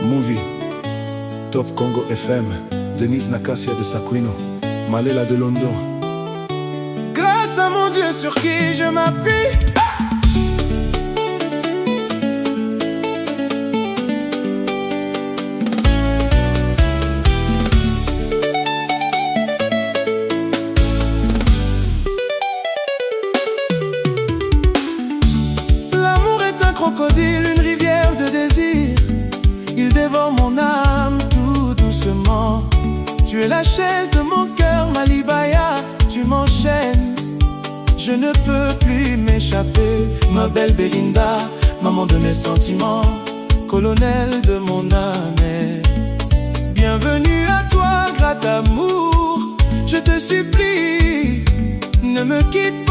Movie, Top Congo FM, Denise Nakasia de Sakwino, Malela de London. Grâce à mon Dieu sur qui je m'appuie, l'amour est un crocodile, une rivière de désir. Il dévore mon âme tout doucement. Tu es la chaise de mon cœur, Malibaya, tu m'enchaînes. Je ne peux plus m'échapper, ma belle Belinda, maman de mes sentiments, colonel de mon âme. Bienvenue à toi, gratte amour, je te supplie, ne me quitte pas.